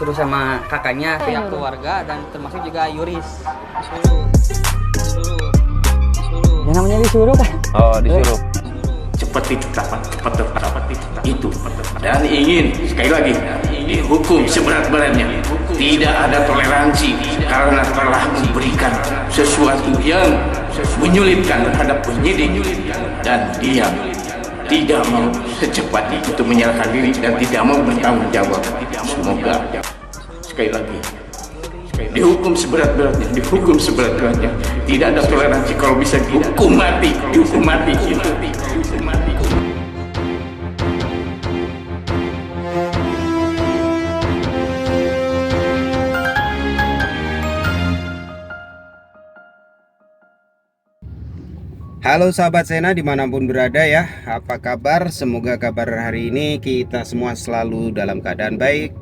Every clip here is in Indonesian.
disuruh sama kakaknya, pihak keluarga dan termasuk juga yuris. Disuruh. Ya namanya disuruh kan? Oh, disuruh. Cepat itu dan ingin sekali lagi dihukum seberat-beratnya. Tidak ada toleransi karena telah memberikan sesuatu yang menyulitkan terhadap penyidik dan dia tidak mau secepat itu menyerahkan diri dan tidak mau bertanggung jawab. Semoga sekali lagi dihukum seberat-beratnya, tidak ada toleransi. Kalau bisa dihukum mati. Halo sahabat Sena dimanapun berada ya, apa kabar? Semoga kabar hari ini kita semua selalu dalam keadaan baik,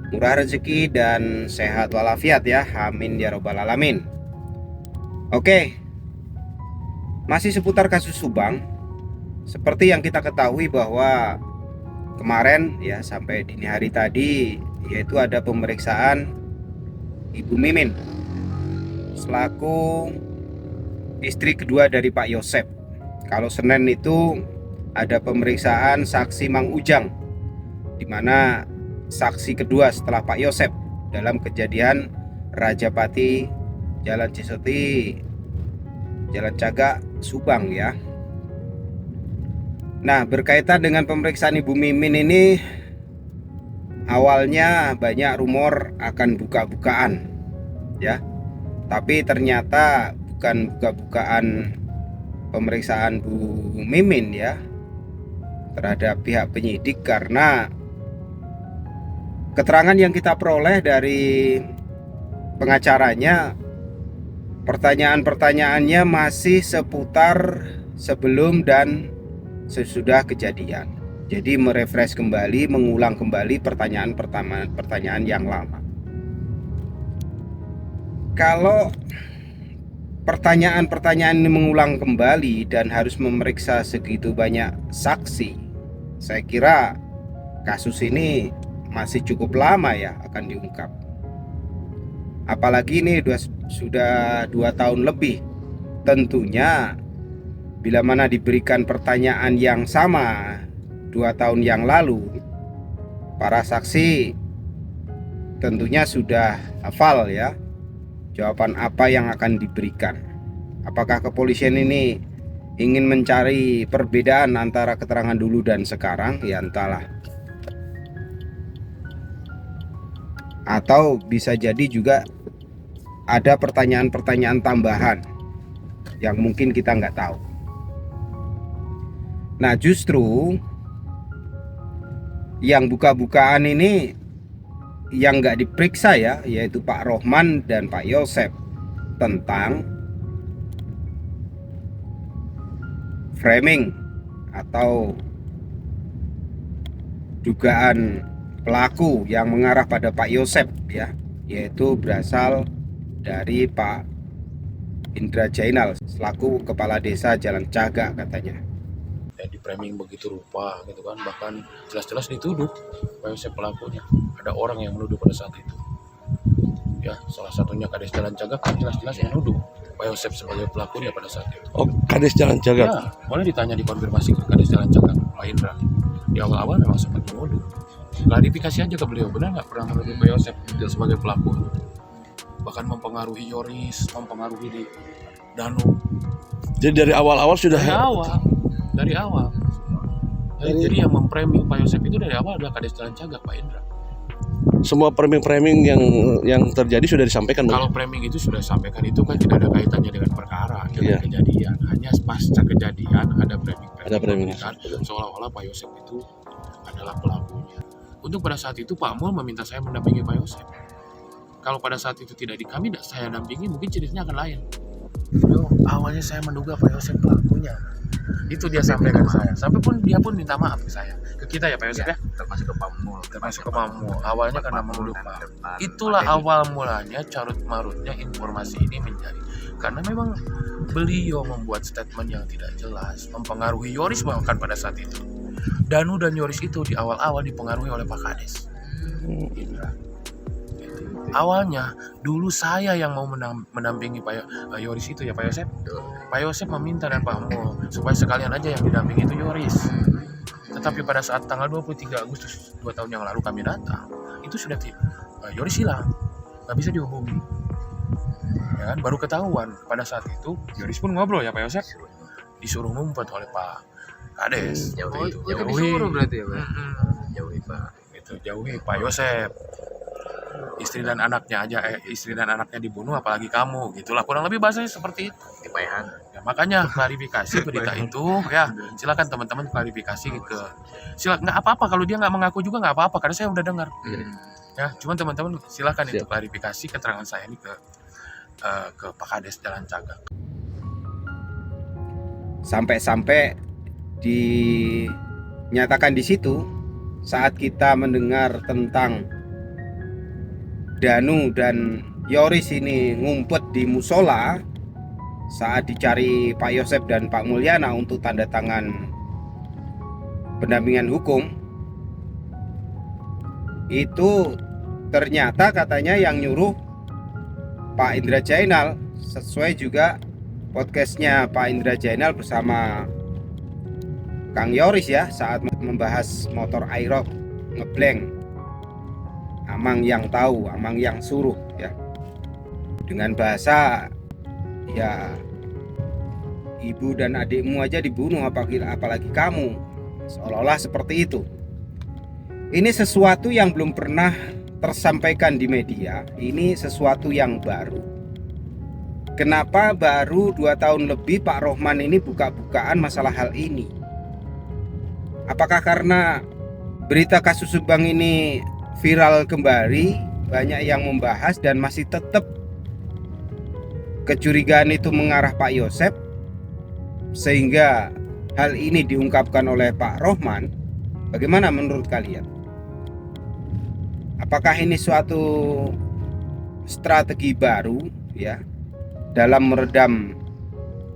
murah rezeki dan sehat walafiat ya, amin ya robbal alamin. Oke, masih seputar kasus Subang. Seperti yang kita ketahui bahwa kemarin ya sampai dini hari tadi, yaitu ada pemeriksaan Ibu Mimin selaku istri kedua dari Pak Yosep. Kalau Senin itu ada pemeriksaan saksi Mang Ujang, di mana saksi kedua setelah Pak Yosep dalam kejadian Rajapati, Jalan Cisoti, Jalan Cagak, Subang ya. Nah, berkaitan dengan pemeriksaan Ibu Mimin ini, awalnya banyak rumor akan buka-bukaan ya. Tapi ternyata bukan buka-bukaan pemeriksaan Bu Mimin ya terhadap pihak penyidik, karena keterangan yang kita peroleh dari pengacaranya, pertanyaan-pertanyaannya masih seputar sebelum dan sesudah kejadian. Jadi merefresh kembali, mengulang kembali pertanyaan yang lama. Kalau pertanyaan-pertanyaan ini mengulang kembali dan harus memeriksa segitu banyak saksi, saya kira kasus ini masih cukup lama ya akan diungkap. Apalagi ini sudah 2 tahun lebih. Tentunya bila mana diberikan pertanyaan yang sama 2 tahun yang lalu, para saksi tentunya sudah hafal ya jawaban apa yang akan diberikan. Apakah kepolisian ini ingin mencari perbedaan antara keterangan dulu dan sekarang? Ya entahlah. Atau bisa jadi juga ada pertanyaan-pertanyaan tambahan yang mungkin kita nggak tahu. Nah, justru yang buka-bukaan ini yang nggak diperiksa ya, yaitu Pak Rohman dan Pak Yosep, tentang framing atau dugaan pelaku yang mengarah pada Pak Yosep ya, yaitu berasal dari Pak Indra Jainal selaku kepala desa Jalan Cagak katanya. Di framing begitu rupa gitu kan, bahkan jelas-jelas dituduh Pak Yosep pelakunya. Ada orang yang menuduh pada saat itu ya, salah satunya Kades Jalan Cagak kan jelas-jelas menuduh Pak Yosep sebagai pelakunya pada saat itu. Oh, Kades Jalan Cagak Ya, boleh ditanya, dikonfirmasi ke Kades Jalan Cagak Pak Indra. Di awal-awal memang sempat menuduh. Klarifikasi aja ke beliau, benar nggak pernah menuduh Pak Yosep sebagai pelaku, bahkan mempengaruhi Yoris, mempengaruhi di Danu. Jadi dari awal-awal sudah Dari awal. Jadi yang memframing Pak Yosep itu dari awal adalah Kades Jalan Cagak Pak Indra. semua framing yang terjadi sudah disampaikan. Kalau framing itu sudah disampaikan, itu kan tidak ada kaitannya dengan perkara, dengan kejadian. Hanya pasca kejadian ada framing kan, seolah-olah Pak Yosep itu adalah pelakunya. Untuk pada saat itu Pak Mul meminta saya mendampingi Pak Yosep. Kalau pada saat itu tidak saya dampingi, mungkin ceritanya akan lain. Awalnya saya menduga Pak Yosep pelakunya. Itu dia sampaikan ke saya. Sampai pun dia pun minta maaf ke saya, ke kita ya Pak Yosep ya. Termasuk ke Pak Mul. Awalnya karena menuduh Pak. Itulah awal mulanya carut marutnya informasi ini menjadi. Karena memang beliau membuat statement yang tidak jelas, mempengaruhi Yoris bahkan pada saat itu. Danu dan Yoris itu di awal-awal dipengaruhi oleh Pak Kades. Awalnya dulu saya yang mau mendampingi Pak Yoris itu ya Pak Yosep. Pak Yosep meminta dan Pak Mul supaya sekalian aja yang didampingi itu Yoris. Tetapi pada saat tanggal 23 Agustus 2 tahun yang lalu kami datang, itu sudah Yoris hilang, nggak bisa dihubungi. Ya kan, baru ketahuan pada saat itu Yoris pun ngobrol ya Pak Yosep, disuruh ngumpet oleh Pak Kades. Disuruh berarti ya Pak? Jauhi Pak. Itu jauhi Pak Yosep. Istri dan anaknya dibunuh, apalagi kamu, gitulah kurang lebih bahasanya seperti itu. Kepayahan. Ya, makanya klarifikasi berita itu ya silakan teman-teman klarifikasi nggak apa-apa kalau dia nggak mengaku juga nggak apa-apa karena saya udah dengar. Ya, cuman teman-teman silakan itu klarifikasi keterangan saya ini ke Pak Kades Jalan Cagak. Sampai-sampai dinyatakan di situ saat kita mendengar tentang Danu dan Yoris ini ngumpet di musola saat dicari Pak Yosep dan Pak Mulyana untuk tanda tangan pendampingan hukum. Itu ternyata katanya yang nyuruh Pak Indra Jainal, sesuai juga podcastnya Pak Indra Jainal bersama Kang Yoris ya saat membahas motor Aerox ngeblank. Amang yang tahu, amang yang suruh ya. Dengan bahasa ya ibu dan adikmu aja dibunuh apalagi kamu. Seolah-olah seperti itu. Ini sesuatu yang belum pernah tersampaikan di media. Ini sesuatu yang baru. Kenapa baru 2 tahun lebih Pak Rohman ini buka-bukaan masalah hal ini? Apakah karena berita kasus Subang ini viral kembali, banyak yang membahas dan masih tetap kecurigaan itu mengarah Pak Yosep, sehingga hal ini diungkapkan oleh Pak Rohman? Bagaimana menurut kalian? Apakah ini suatu strategi baru ya dalam meredam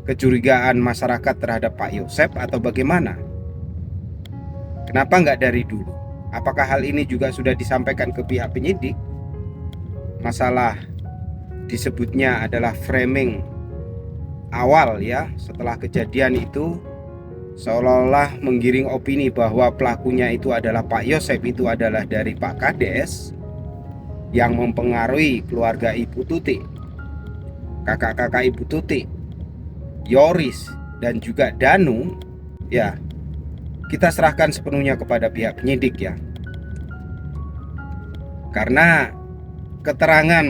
kecurigaan masyarakat terhadap Pak Yosep atau bagaimana? Kenapa nggak dari dulu? Apakah hal ini juga sudah disampaikan ke pihak penyidik? Masalah disebutnya adalah framing awal ya, setelah kejadian itu seolah-olah menggiring opini bahwa pelakunya itu adalah Pak Yosep, itu adalah dari Pak Kades yang mempengaruhi keluarga Ibu Tuti, kakak-kakak Ibu Tuti, Yoris dan juga Danu ya. Kita serahkan sepenuhnya kepada pihak penyidik ya. Karena keterangan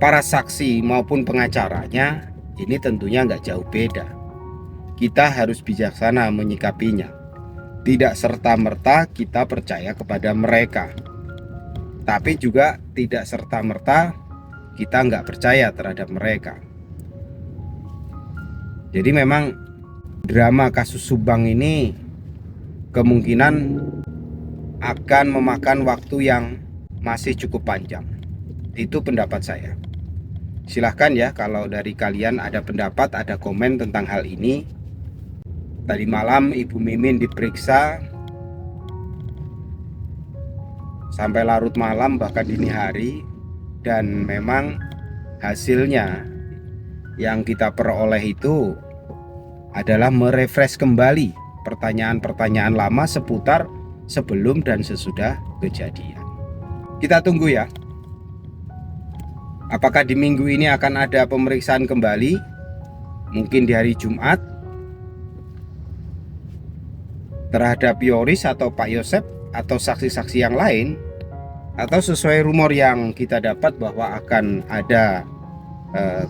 para saksi maupun pengacaranya ini tentunya nggak jauh beda. Kita harus bijaksana menyikapinya. Tidak serta-merta kita percaya kepada mereka, tapi juga tidak serta-merta kita nggak percaya terhadap mereka. Jadi memang drama kasus Subang ini kemungkinan akan memakan waktu yang masih cukup panjang. Itu pendapat saya. Silahkan ya kalau dari kalian ada pendapat, ada komen tentang hal ini. Tadi malam Ibu Mimin diperiksa sampai larut malam bahkan dini hari, dan memang hasilnya yang kita peroleh itu adalah merefresh kembali pertanyaan-pertanyaan lama seputar sebelum dan sesudah kejadian. Kita tunggu ya. Apakah di minggu ini akan ada pemeriksaan kembali? Mungkin di hari Jumat terhadap Yoris atau Pak Yosep atau saksi-saksi yang lain, atau sesuai rumor yang kita dapat bahwa akan ada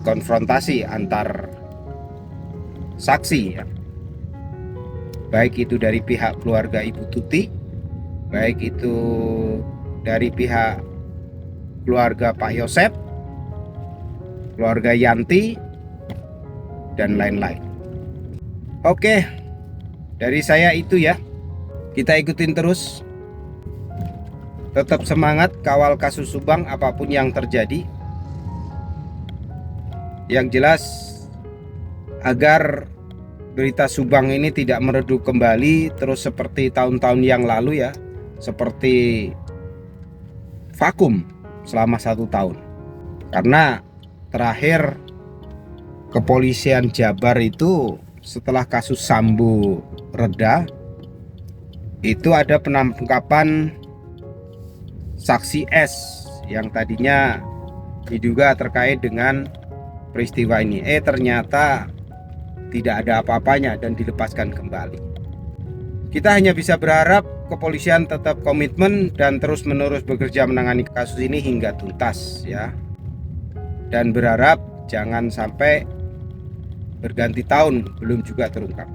konfrontasi antar saksi ya, baik itu dari pihak keluarga Ibu Tuti, baik itu dari pihak keluarga Pak Yosep, keluarga Yanti, dan lain-lain. Oke, dari saya itu ya. Kita ikutin terus. Tetap semangat kawal kasus Subang apapun yang terjadi. Yang jelas agar berita Subang ini tidak meredup kembali terus seperti tahun-tahun yang lalu ya, seperti vakum selama 1 tahun. Karena terakhir kepolisian Jabar itu setelah kasus Sambo reda, itu ada penangkapan saksi S yang tadinya diduga terkait dengan peristiwa ini. Ternyata tidak ada apa-apanya dan dilepaskan kembali. Kita hanya bisa berharap kepolisian tetap komitmen dan terus-menerus bekerja menangani kasus ini hingga tuntas ya. Dan berharap jangan sampai berganti tahun belum juga terungkap.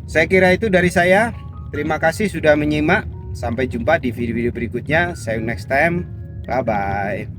Saya kira itu dari saya. Terima kasih sudah menyimak. Sampai jumpa di video-video berikutnya. See you next time. Bye bye.